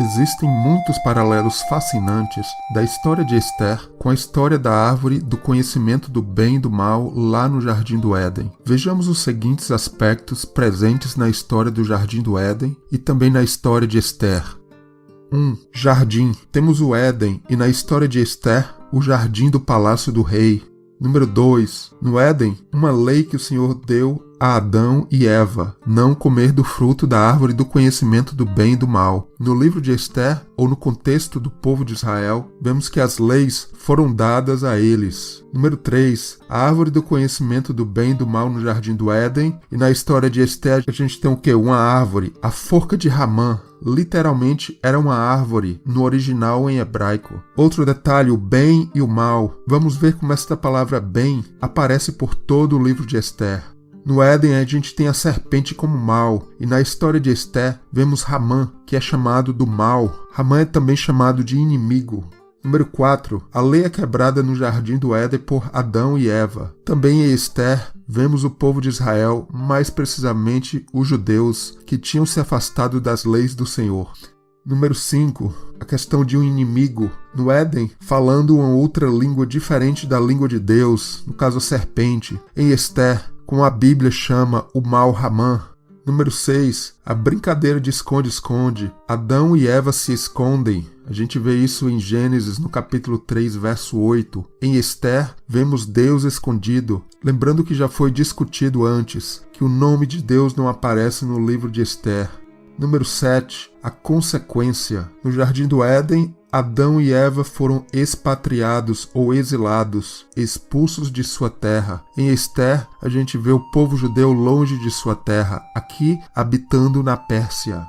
Existem muitos paralelos fascinantes da história de Esther com a história da árvore do conhecimento do bem e do mal lá no Jardim do Éden. Vejamos os seguintes aspectos presentes na história do Jardim do Éden e também na história de Esther. 1. Jardim. Temos o Éden e na história de Esther, o jardim do palácio do rei. Número 2. No Éden, uma lei que o Senhor deu a Adão e Eva, não comer do fruto da árvore do conhecimento do bem e do mal. No livro de Esther, ou no contexto do povo de Israel, vemos que as leis foram dadas a eles. Número 3. A árvore do conhecimento do bem e do mal no Jardim do Éden. E na história de Esther, a gente tem o quê? Uma árvore, a forca de Ramã. Literalmente era uma árvore, no original em hebraico. Outro detalhe, o bem e o mal. Vamos ver como esta palavra bem aparece por todo o livro de Esther. No Éden a gente tem a serpente como mal, e na história de Esther vemos Ramã, que é chamado do mal. Ramã é também chamado de inimigo. Número 4. A lei é quebrada no Jardim do Éden por Adão e Eva. Também em Esther vemos o povo de Israel, mais precisamente os judeus, que tinham se afastado das leis do Senhor. Número 5. A questão de um inimigo. No Éden, falando uma outra língua diferente da língua de Deus, no caso a serpente. Em Esther, como a Bíblia chama o mal Ramã. Número 6. A brincadeira de esconde-esconde. Adão e Eva se escondem. A gente vê isso em Gênesis, no capítulo 3, verso 8. Em Esther, vemos Deus escondido. Lembrando que já foi discutido antes, que o nome de Deus não aparece no livro de Esther. Número 7. A consequência. No Jardim do Éden, Adão e Eva foram expatriados ou exilados, expulsos de sua terra. Em Esther, a gente vê o povo judeu longe de sua terra, aqui habitando na Pérsia.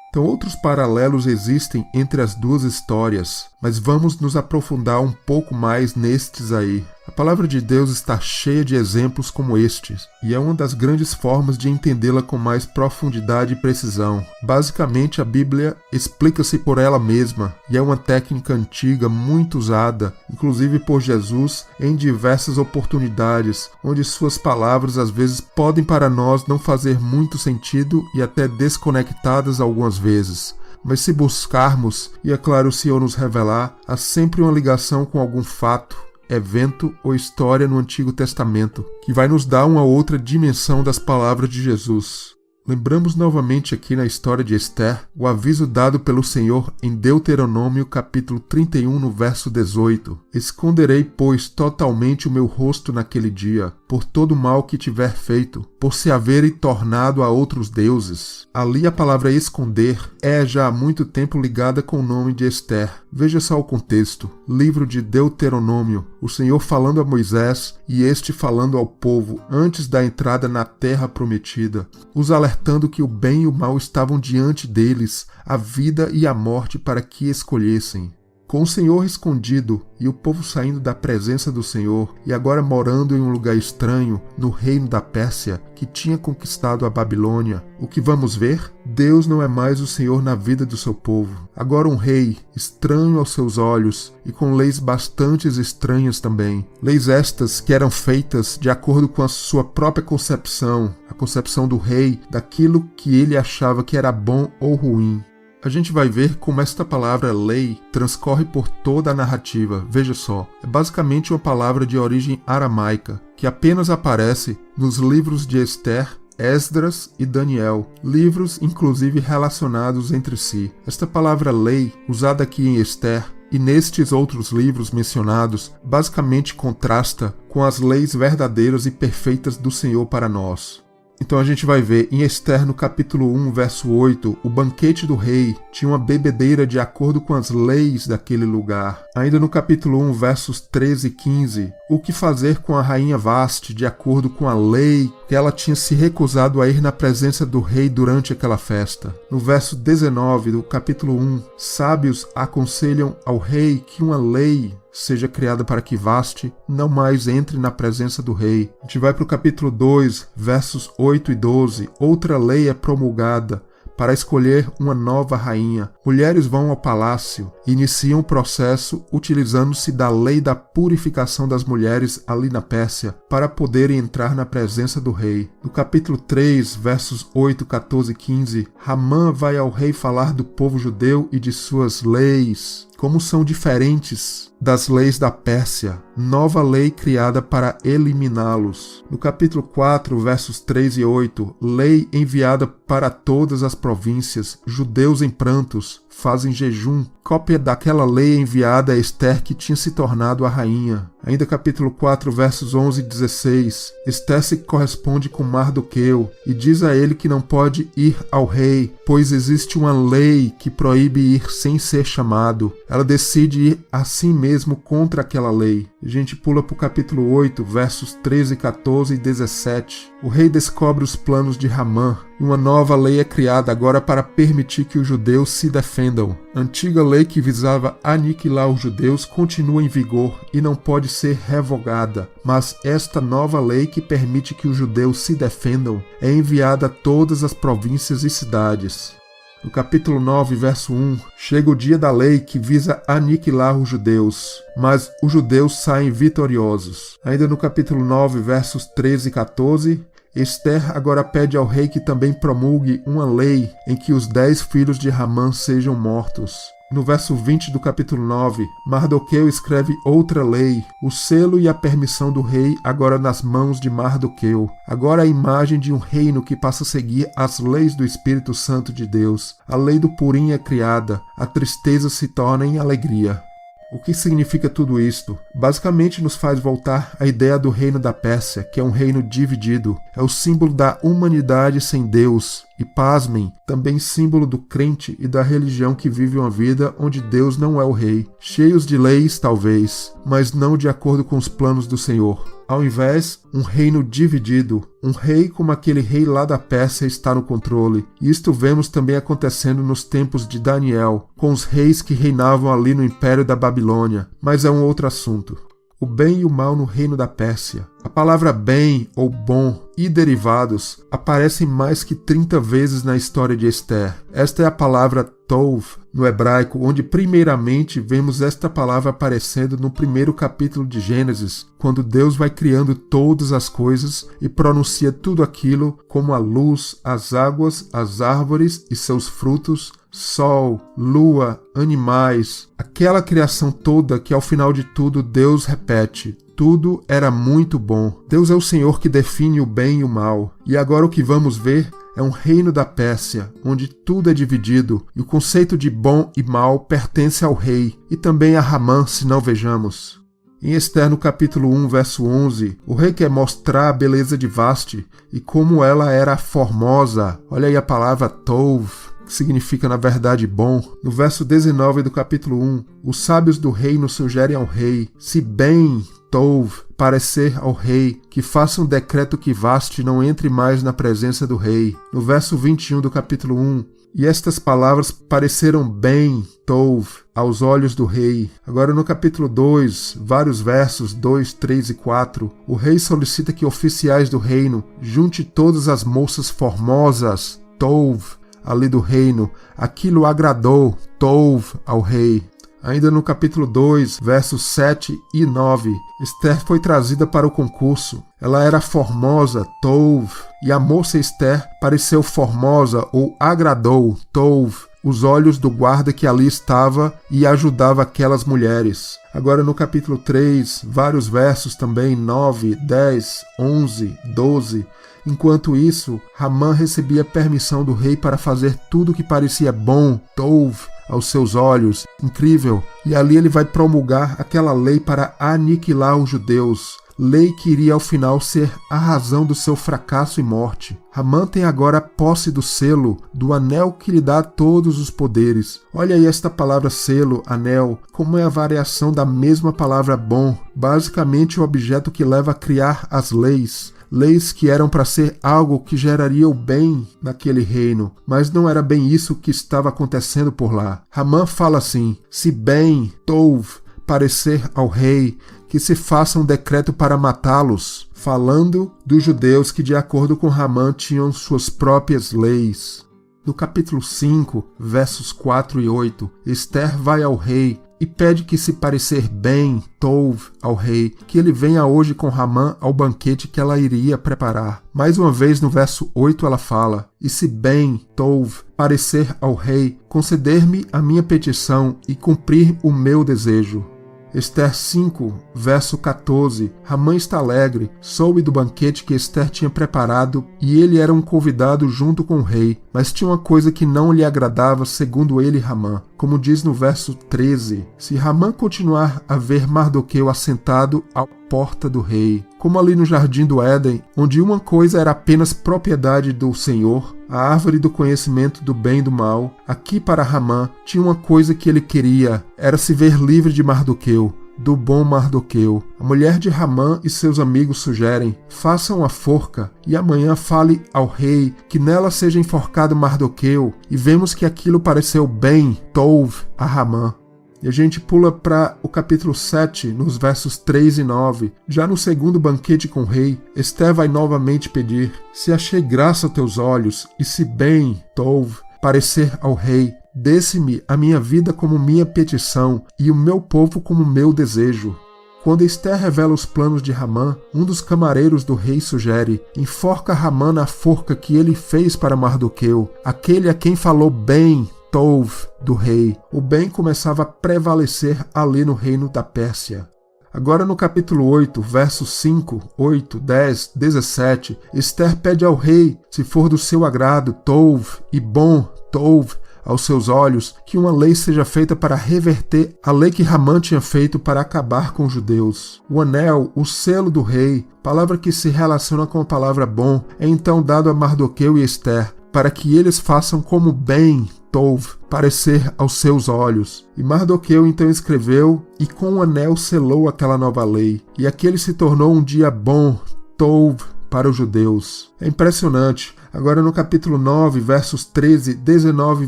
Então, outros paralelos existem entre as duas histórias, mas vamos nos aprofundar um pouco mais nestes aí. A palavra de Deus está cheia de exemplos como estes, e é uma das grandes formas de entendê-la com mais profundidade e precisão. Basicamente, a Bíblia explica-se por ela mesma, e é uma técnica antiga muito usada, inclusive por Jesus, em diversas oportunidades, onde suas palavras às vezes podem para nós não fazer muito sentido e até desconectadas algumas vezes. Mas se buscarmos, e é claro, o Senhor nos revelar, há sempre uma ligação com algum fato, evento ou história no Antigo Testamento, que vai nos dar uma outra dimensão das palavras de Jesus. Lembramos novamente aqui na história de Esther o aviso dado pelo Senhor em Deuteronômio capítulo 31, no verso 18. Esconderei, pois, totalmente o meu rosto naquele dia, por todo o mal que tiver feito, por se haverem tornado a outros deuses. Ali a palavra esconder é já há muito tempo ligada com o nome de Esther. Veja só o contexto. Livro de Deuteronômio, o Senhor falando a Moisés e este falando ao povo antes da entrada na terra prometida, os alertando que o bem e o mal estavam diante deles, a vida e a morte para que escolhessem. Com o Senhor escondido e o povo saindo da presença do Senhor e agora morando em um lugar estranho, no reino da Pérsia, que tinha conquistado a Babilônia, o que vamos ver? Deus não é mais o Senhor na vida do seu povo. Agora um rei, estranho aos seus olhos e com leis bastante estranhas também. Leis estas que eram feitas de acordo com a sua própria concepção, a concepção do rei, daquilo que ele achava que era bom ou ruim. A gente vai ver como esta palavra lei transcorre por toda a narrativa. Veja só, é basicamente uma palavra de origem aramaica, que apenas aparece nos livros de Esther, Esdras e Daniel, livros inclusive relacionados entre si. Esta palavra lei, usada aqui em Esther, e nestes outros livros mencionados, basicamente contrasta com as leis verdadeiras e perfeitas do Senhor para nós. Então a gente vai ver em Esther no capítulo 1, verso 8, o banquete do rei tinha uma bebedeira de acordo com as leis daquele lugar. Ainda no capítulo 1, versos 13 e 15, o que fazer com a rainha Vaste de acordo com a lei que ela tinha se recusado a ir na presença do rei durante aquela festa. No verso 19 do capítulo 1, sábios aconselham ao rei que uma lei seja criada para que Vaste não mais entre na presença do rei. A gente vai para o capítulo 2, versos 8 e 12. Outra lei é promulgada para escolher uma nova rainha. Mulheres vão ao palácio e iniciam o processo utilizando-se da lei da purificação das mulheres ali na Pérsia para poderem entrar na presença do rei. No capítulo 3, versos 8, 14 e 15, Hamã vai ao rei falar do povo judeu e de suas leis, como são diferentes das leis da Pérsia, nova lei criada para eliminá-los. No capítulo 4, versos 3 e 8, lei enviada para todas as províncias, judeus em prantos, fazem jejum, cópia daquela lei enviada a Esther que tinha se tornado a rainha. Ainda capítulo 4, versos 11 e 16, Esther se corresponde com Mardoqueu e diz a ele que não pode ir ao rei, pois existe uma lei que proíbe ir sem ser chamado. Ela decide ir a si mesmo contra aquela lei. A gente pula para o capítulo 8, versos 13, 14 e 17. O rei descobre os planos de Hamã e uma nova lei é criada agora para permitir que os judeus se defendam. A antiga lei que visava aniquilar os judeus continua em vigor e não pode ser revogada, mas esta nova lei que permite que os judeus se defendam é enviada a todas as províncias e cidades. No capítulo 9, verso 1, chega o dia da lei que visa aniquilar os judeus, mas os judeus saem vitoriosos. Ainda no capítulo 9, versos 13 e 14, Esther agora pede ao rei que também promulgue uma lei em que os 10 filhos de Hamã sejam mortos. No verso 20 do capítulo 9, Mardoqueu escreve outra lei, o selo e a permissão do rei agora nas mãos de Mardoqueu. Agora a imagem de um reino que passa a seguir as leis do Espírito Santo de Deus. A lei do Purim é criada, a tristeza se torna em alegria. O que significa tudo isto? Basicamente nos faz voltar à ideia do reino da Pérsia, que é um reino dividido. É o símbolo da humanidade sem Deus. E pasmem, também símbolo do crente e da religião que vive uma vida onde Deus não é o rei. Cheios de leis, talvez, mas não de acordo com os planos do Senhor. Ao invés, um reino dividido, um rei como aquele rei lá da Pérsia está no controle. E isto vemos também acontecendo nos tempos de Daniel, com os reis que reinavam ali no Império da Babilônia. Mas é um outro assunto. O bem e o mal no reino da Pérsia. A palavra bem ou bom e derivados aparecem mais que 30 vezes na história de Esther. Esta é a palavra tov no hebraico, onde primeiramente vemos esta palavra aparecendo no primeiro capítulo de Gênesis, quando Deus vai criando todas as coisas e pronuncia tudo aquilo como a luz, as águas, as árvores e seus frutos, sol, lua, animais, aquela criação toda que ao final de tudo Deus repete. Tudo era muito bom. Deus é o Senhor que define o bem e o mal. E agora o que vamos ver é um reino da Pérsia, onde tudo é dividido, e o conceito de bom e mal pertence ao rei, e também a Hamã, se não vejamos. Em Esther, no capítulo 1, verso 11, o rei quer mostrar a beleza de Vasti e como ela era formosa. Olha aí a palavra tov, que significa na verdade bom. No verso 19 do capítulo 1, os sábios do reino sugerem ao rei, se bem tov parecer ao rei, que faça um decreto que Vasti não entre mais na presença do rei. No verso 21 do capítulo 1, e estas palavras pareceram bem, tov, aos olhos do rei. Agora no capítulo 2, vários versos 2, 3 e 4, o rei solicita que oficiais do reino junte todas as moças formosas, tov, ali do reino. Aquilo agradou, tov, ao rei. Ainda no capítulo 2, versos 7 e 9, Esther foi trazida para o concurso. Ela era formosa, tov, e a moça Esther pareceu formosa ou agradou, tov, os olhos do guarda que ali estava e ajudava aquelas mulheres. Agora no capítulo 3, vários versos também, 9, 10, 11, 12. Enquanto isso, Hamã recebia permissão do rei para fazer tudo o que parecia bom, tov, aos seus olhos, incrível, e ali ele vai promulgar aquela lei para aniquilar os judeus, lei que iria ao final ser a razão do seu fracasso e morte. Hamã tem agora posse do selo, do anel que lhe dá todos os poderes. Olha aí esta palavra selo, anel, como é a variação da mesma palavra bom, basicamente o objeto que leva a criar as leis. Leis que eram para ser algo que geraria o bem naquele reino, mas não era bem isso que estava acontecendo por lá. Hamã fala assim, se bem, tov, parecer ao rei, que se faça um decreto para matá-los, falando dos judeus que de acordo com Hamã tinham suas próprias leis. No capítulo 5, versos 4 e 8, Esther vai ao rei e pede que, se parecer bem, Tov, ao rei, que ele venha hoje com Ramã ao banquete que ela iria preparar. Mais uma vez, no verso 8, ela fala: e se bem, Tov, parecer ao rei, conceder-me a minha petição e cumprir o meu desejo. Esther 5, verso 14. Ramã está alegre, soube do banquete que Esther tinha preparado e ele era um convidado junto com o rei, mas tinha uma coisa que não lhe agradava, segundo ele, Ramã. Como diz no verso 13, se Ramã continuar a ver Mardoqueu assentado à porta do rei, como ali no jardim do Éden, onde uma coisa era apenas propriedade do Senhor, a árvore do conhecimento do bem e do mal, aqui para Ramã tinha uma coisa que ele queria, era se ver livre de Mardoqueu, do bom Mardoqueu. A mulher de Ramã e seus amigos sugerem: façam a forca e amanhã fale ao rei que nela seja enforcado Mardoqueu, e vemos que aquilo pareceu bem, Tov, a Ramã. E a gente pula para o capítulo 7, nos versos 3 e 9. Já no segundo banquete com o rei, Esther vai novamente pedir: se achei graça a teus olhos, e se bem, Tov, parecer ao rei, desse-me a minha vida como minha petição, e o meu povo como meu desejo. Quando Esther revela os planos de Ramã, um dos camareiros do rei sugere: enforca Ramã na forca que ele fez para Mardoqueu, aquele a quem falou bem, Tov, do rei. O bem começava a prevalecer ali no reino da Pérsia. Agora no capítulo 8, versos 5, 8, 10, 17, Esther pede ao rei, se for do seu agrado, Tov, e bom, Tov, aos seus olhos, que uma lei seja feita para reverter a lei que Ramã tinha feito para acabar com os judeus. O anel, o selo do rei, palavra que se relaciona com a palavra bom, é então dado a Mardoqueu e Esther, para que eles façam como bem, Tov, parecer aos seus olhos. E Mardoqueu então escreveu e com o anel selou aquela nova lei. E aquele se tornou um dia bom, Tov, para os judeus. É impressionante. Agora no capítulo 9, versos 13, 19 e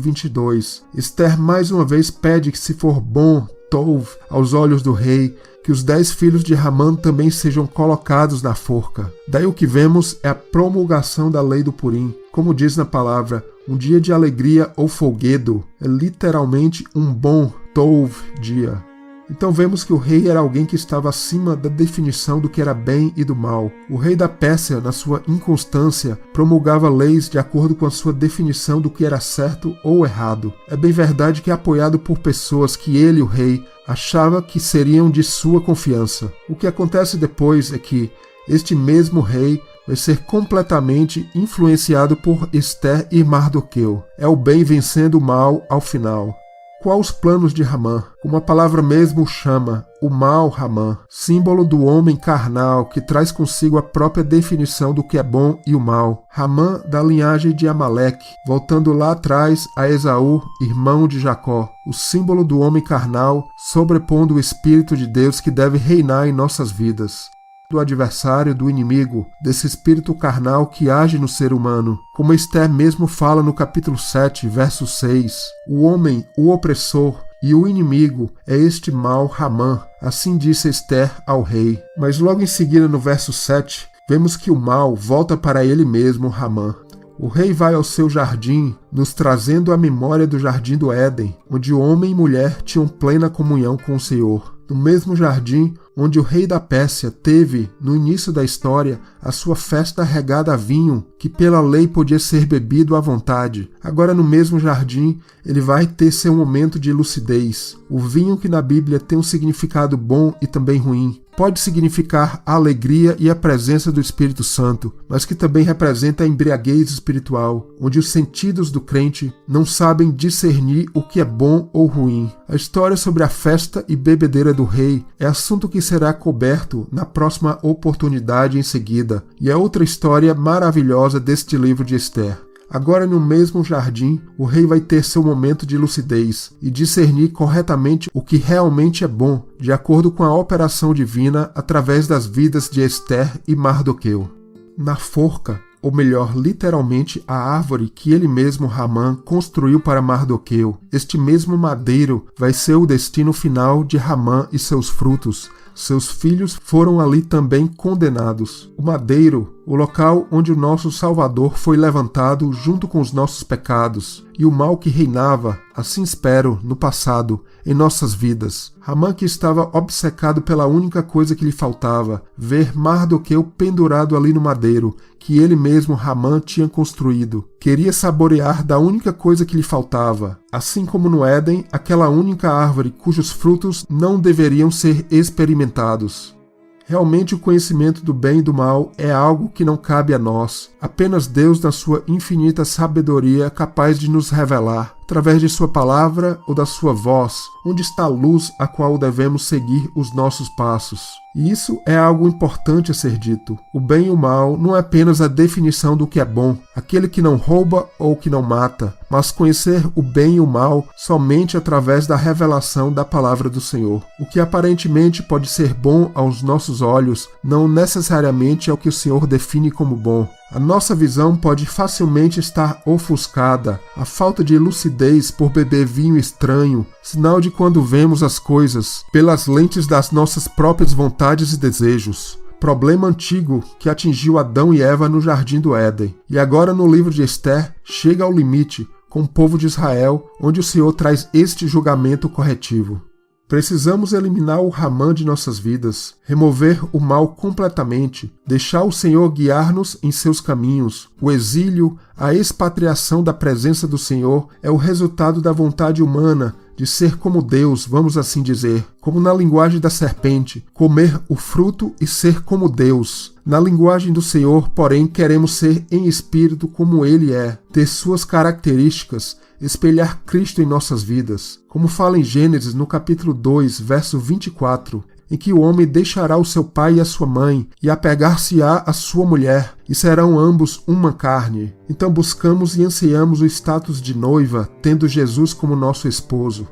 22, Esther mais uma vez pede que, se for bom, Tov, aos olhos do rei, que os 10 filhos de Ramã também sejam colocados na forca. Daí o que vemos é a promulgação da lei do Purim. Como diz na palavra, um dia de alegria ou folguedo, é literalmente um bom Tov dia. Então vemos que o rei era alguém que estava acima da definição do que era bem e do mal. O rei da Pérsia, na sua inconstância, promulgava leis de acordo com a sua definição do que era certo ou errado. É bem verdade que é apoiado por pessoas que ele, o rei, achava que seriam de sua confiança. O que acontece depois é que este mesmo rei vai ser completamente influenciado por Esther e Mardoqueu. É o bem vencendo o mal ao final. Quais os planos de Ramã? Como a palavra mesmo chama, o mal Ramã, símbolo do homem carnal que traz consigo a própria definição do que é bom e o mal. Ramã da linhagem de Amaleque, voltando lá atrás a Esaú, irmão de Jacó, o símbolo do homem carnal sobrepondo o Espírito de Deus que deve reinar em nossas vidas. Do adversário, do inimigo, desse espírito carnal que age no ser humano. Como Esther mesmo fala no capítulo 7, verso 6, o homem, o opressor e o inimigo é este mal Ramã, assim disse Esther ao rei. Mas logo em seguida, no verso 7, vemos que o mal volta para ele mesmo, Ramã. O rei vai ao seu jardim, nos trazendo a memória do jardim do Éden, onde homem e mulher tinham plena comunhão com o Senhor. No mesmo jardim onde o rei da Pérsia teve, no início da história, a sua festa regada a vinho, que pela lei podia ser bebido à vontade. Agora, no mesmo jardim, ele vai ter seu momento de lucidez. O vinho, que na Bíblia tem um significado bom e também ruim, pode significar a alegria e a presença do Espírito Santo, mas que também representa a embriaguez espiritual, onde os sentidos do crente não sabem discernir o que é bom ou ruim. A história sobre a festa e bebedeira do rei é assunto que será coberto na próxima oportunidade em seguida, e é outra história maravilhosa deste livro de Esther. Agora, no mesmo jardim, o rei vai ter seu momento de lucidez e discernir corretamente o que realmente é bom, de acordo com a operação divina através das vidas de Esther e Mardoqueu. Na forca, ou melhor, literalmente a árvore que ele mesmo, Ramã, construiu para Mardoqueu, este mesmo madeiro vai ser o destino final de Ramã e seus frutos. Seus filhos foram ali também condenados. O madeiro, o local onde o nosso Salvador foi levantado junto com os nossos pecados, e o mal que reinava, assim espero, no passado, em nossas vidas. Hamã, que estava obcecado pela única coisa que lhe faltava, ver Mardoqueu pendurado ali no madeiro, que ele mesmo, Hamã, tinha construído. Queria saborear da única coisa que lhe faltava, assim como no Éden, aquela única árvore cujos frutos não deveriam ser experimentados. Realmente o conhecimento do bem e do mal é algo que não cabe a nós. Apenas Deus, na sua infinita sabedoria, é capaz de nos revelar, através de sua palavra ou da sua voz, onde está a luz a qual devemos seguir os nossos passos. E isso é algo importante a ser dito. O bem e o mal não é apenas a definição do que é bom, aquele que não rouba ou que não mata, mas conhecer o bem e o mal somente através da revelação da palavra do Senhor. O que aparentemente pode ser bom aos nossos olhos, não necessariamente é o que o Senhor define como bom. A nossa visão pode facilmente estar ofuscada, a falta de lucidez por beber vinho estranho, sinal de quando vemos as coisas pelas lentes das nossas próprias vontades e desejos. Problema antigo que atingiu Adão e Eva no Jardim do Éden. E agora no livro de Esther chega ao limite com o povo de Israel, onde o Senhor traz este julgamento corretivo. Precisamos eliminar o Hamã de nossas vidas, remover o mal completamente, deixar o Senhor guiar-nos em seus caminhos. O exílio, a expatriação da presença do Senhor é o resultado da vontade humana de ser como Deus, vamos assim dizer, como na linguagem da serpente, comer o fruto e ser como Deus. Na linguagem do Senhor, porém, queremos ser em espírito como Ele é, ter suas características, espelhar Cristo em nossas vidas. Como fala em Gênesis, no capítulo 2, verso 24, em que o homem deixará o seu pai e a sua mãe, e apegar-se-á à sua mulher, e serão ambos uma carne. Então buscamos e ansiamos o status de noiva, tendo Jesus como nosso esposo.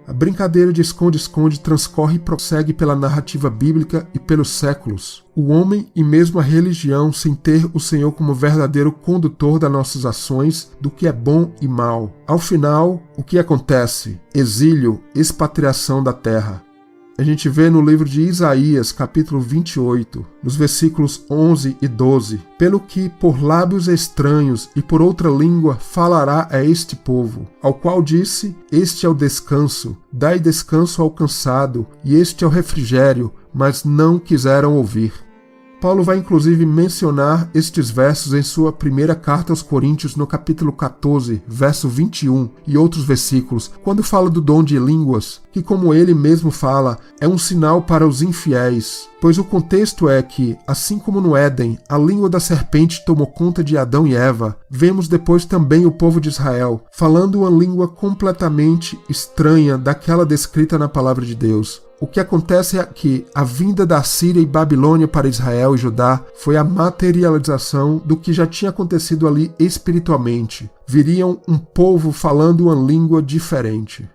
A brincadeira de esconde-esconde transcorre e prossegue pela narrativa bíblica e pelos séculos. O homem e mesmo a religião, sem ter o Senhor como verdadeiro condutor das nossas ações, do que é bom e mal. Ao final, o que acontece? Exílio, expatriação da terra. A gente vê no livro de Isaías, capítulo 28, nos versículos 11 e 12, pelo que por lábios estranhos e por outra língua falará a este povo, ao qual disse, este é o descanso, dai descanso ao cansado, e este é o refrigério, mas não quiseram ouvir. Paulo vai inclusive mencionar estes versos em sua primeira carta aos Coríntios, no capítulo 14, verso 21 e outros versículos, quando fala do dom de línguas, que como ele mesmo fala, é um sinal para os infiéis, pois o contexto é que, assim como no Éden, a língua da serpente tomou conta de Adão e Eva, vemos depois também o povo de Israel, falando uma língua completamente estranha daquela descrita na palavra de Deus. O que acontece é que a vinda da Síria e Babilônia para Israel e Judá foi a materialização do que já tinha acontecido ali espiritualmente. Viriam um povo falando uma língua diferente.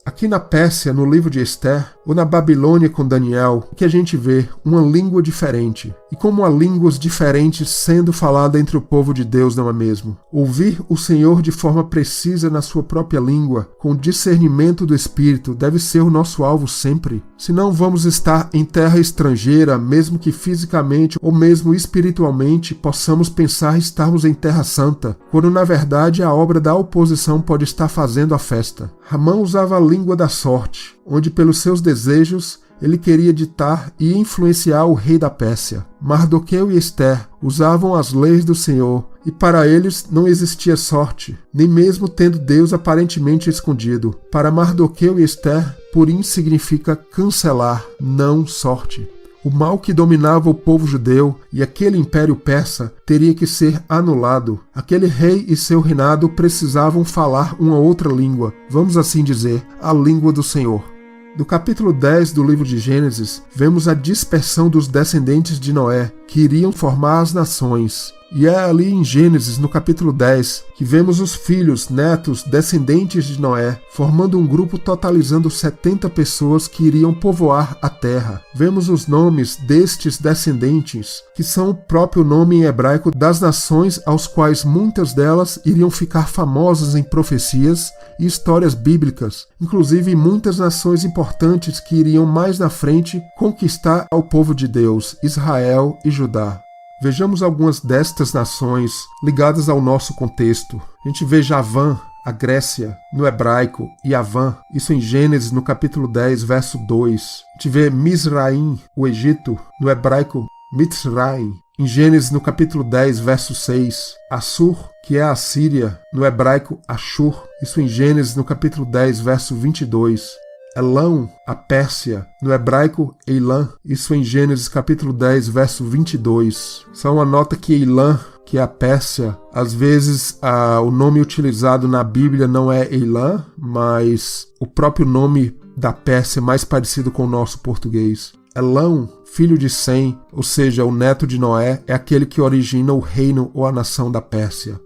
Aqui na Pérsia, no livro de Esther, ou na Babilônia com Daniel, que a gente vê uma língua diferente. E como há línguas diferentes sendo falada entre o povo de Deus, não é mesmo? Ouvir o Senhor de forma precisa na sua própria língua, com discernimento do Espírito, deve ser o nosso alvo sempre. Senão vamos estar em terra estrangeira, mesmo que fisicamente ou mesmo espiritualmente possamos pensar estarmos em terra santa, quando na verdade a obra da oposição pode estar fazendo a festa. Hamã usava a língua da sorte, onde pelos seus desejos ele queria ditar e influenciar o rei da Pérsia. Mardoqueu e Esther usavam as leis do Senhor, e para eles não existia sorte, nem mesmo tendo Deus aparentemente escondido. Para Mardoqueu e Esther, purim significa cancelar, não sorte. O mal que dominava o povo judeu e aquele império persa teria que ser anulado. Aquele rei e seu reinado precisavam falar uma outra língua, vamos assim dizer, a língua do Senhor. No capítulo 10 do livro de Gênesis, vemos a dispersão dos descendentes de Noé, que iriam formar as nações. E é ali em Gênesis, no capítulo 10, que vemos os filhos, netos, descendentes de Noé, formando um grupo totalizando 70 pessoas que iriam povoar a terra. Vemos os nomes destes descendentes, que são o próprio nome em hebraico das nações aos quais muitas delas iriam ficar famosas em profecias e histórias bíblicas, inclusive muitas nações importantes que iriam mais na frente conquistar ao povo de Deus, Israel e Judá. Vejamos algumas destas nações ligadas ao nosso contexto. A gente vê Javã, a Grécia, no hebraico, Yavã, isso em Gênesis, no capítulo 10, verso 2. A gente vê Mizraim, o Egito, no hebraico, Mitzraim, em Gênesis, no capítulo 10, verso 6. Assur, que é a Assíria, no hebraico, Ashur, isso em Gênesis, no capítulo 10, verso 22. Elão, a Pérsia, no hebraico Eilam, isso em Gênesis capítulo 10, verso 22. Só uma nota que Eilam, que é a Pérsia, às vezes o nome utilizado na Bíblia não é Eilam, mas o próprio nome da Pérsia é mais parecido com o nosso português. Elão, filho de Sem, ou seja, o neto de Noé, é aquele que origina o reino ou a nação da Pérsia.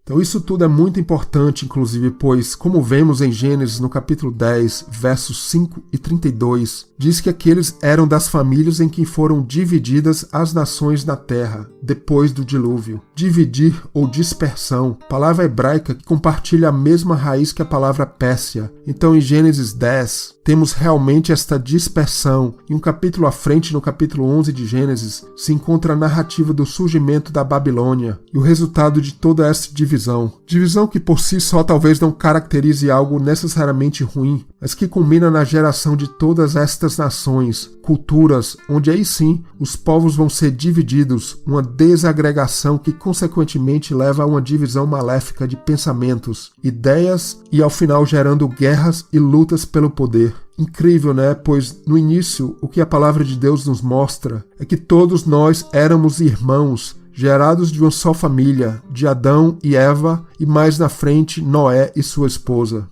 Então isso tudo é muito importante, inclusive, pois, como vemos em Gênesis no capítulo 10, versos 5 e 32, diz que aqueles eram das famílias em que foram divididas as nações na terra, depois do dilúvio. Dividir ou dispersão, palavra hebraica que compartilha a mesma raiz que a palavra Pérsia. Então em Gênesis 10, temos realmente esta dispersão, e um capítulo à frente, no capítulo 11 de Gênesis, se encontra a narrativa do surgimento da Babilônia e o resultado de toda essa divisão. Divisão que por si só talvez não caracterize algo necessariamente ruim, mas que culmina na geração de todas estas nações, culturas, onde aí sim os povos vão ser divididos, uma desagregação que consequentemente leva a uma divisão maléfica de pensamentos, ideias e ao final gerando guerras e lutas pelo poder. Incrível, né? Pois no início o que a palavra de Deus nos mostra é que todos nós éramos irmãos, gerados de uma só família, de Adão e Eva, e mais na frente Noé e sua esposa.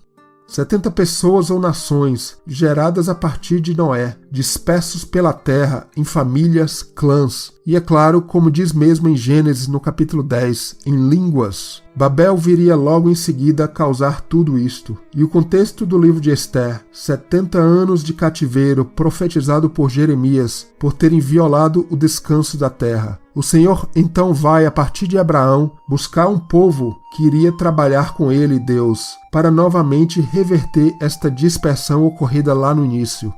70 pessoas ou nações, geradas a partir de Noé, dispersos pela terra em famílias, clãs. E é claro, como diz mesmo em Gênesis no capítulo 10, em línguas. Babel viria logo em seguida a causar tudo isto. E o contexto do livro de Esther, 70 anos de cativeiro profetizado por Jeremias, por terem violado o descanso da terra. O Senhor então vai, a partir de Abraão, buscar um povo que iria trabalhar com ele, Deus, para novamente reverter esta dispersão ocorrida lá no início.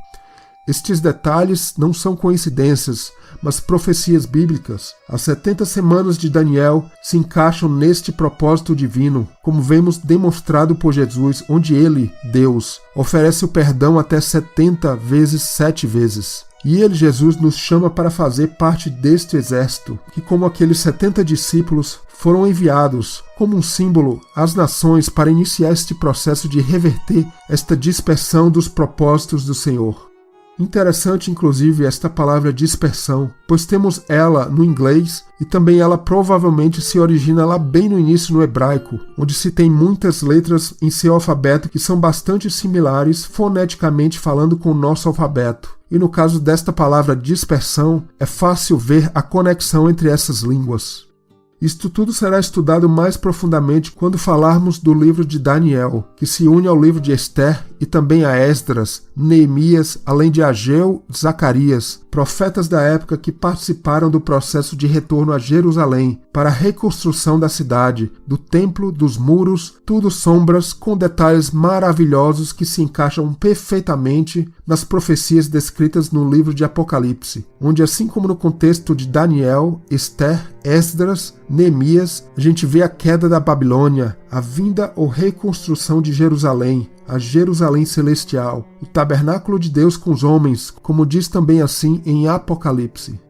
Estes detalhes não são coincidências, mas profecias bíblicas. As 70 semanas de Daniel se encaixam neste propósito divino, como vemos demonstrado por Jesus, onde ele, Deus, oferece o perdão até 70 vezes 7 vezes. E ele, Jesus, nos chama para fazer parte deste exército, que como aqueles 70 discípulos foram enviados como um símbolo às nações para iniciar este processo de reverter esta dispersão dos propósitos do Senhor. Interessante, inclusive, esta palavra dispersão, pois temos ela no inglês e também ela provavelmente se origina lá bem no início no hebraico, onde se tem muitas letras em seu alfabeto que são bastante similares foneticamente falando com o nosso alfabeto. E no caso desta palavra dispersão, é fácil ver a conexão entre essas línguas. Isto tudo será estudado mais profundamente quando falarmos do livro de Daniel, que se une ao livro de Esther e também a Esdras, Neemias, além de Ageu e Zacarias, profetas da época que participaram do processo de retorno a Jerusalém para a reconstrução da cidade, do templo, dos muros, tudo sombras com detalhes maravilhosos que se encaixam perfeitamente nas profecias descritas no livro de Apocalipse, onde assim como no contexto de Daniel, Esther, Esdras, Neemias, a gente vê a queda da Babilônia, a vinda ou reconstrução de Jerusalém, a Jerusalém celestial, o tabernáculo de Deus com os homens, como diz também assim em Apocalipse.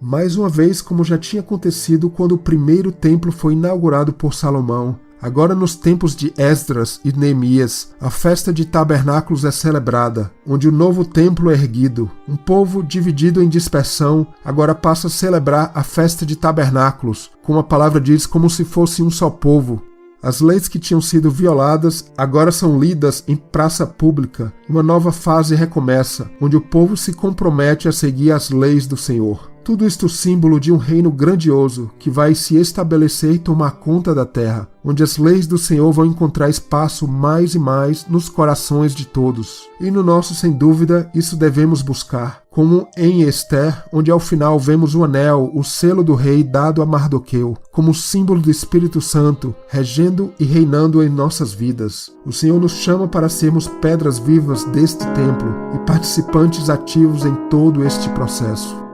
Mais uma vez, como já tinha acontecido quando o primeiro templo foi inaugurado por Salomão, agora nos tempos de Esdras e Neemias, a festa de tabernáculos é celebrada, onde o novo templo é erguido. Um povo dividido em dispersão agora passa a celebrar a festa de tabernáculos, como a palavra diz, como se fosse um só povo. As leis que tinham sido violadas agora são lidas em praça pública. Uma nova fase recomeça, onde o povo se compromete a seguir as leis do Senhor. Tudo isto símbolo de um reino grandioso que vai se estabelecer e tomar conta da terra, onde as leis do Senhor vão encontrar espaço mais e mais nos corações de todos. E no nosso, sem dúvida, isso devemos buscar, como em Esther, onde ao final vemos o anel, o selo do rei dado a Mardoqueu, como símbolo do Espírito Santo, regendo e reinando em nossas vidas. O Senhor nos chama para sermos pedras vivas deste templo e participantes ativos em todo este processo.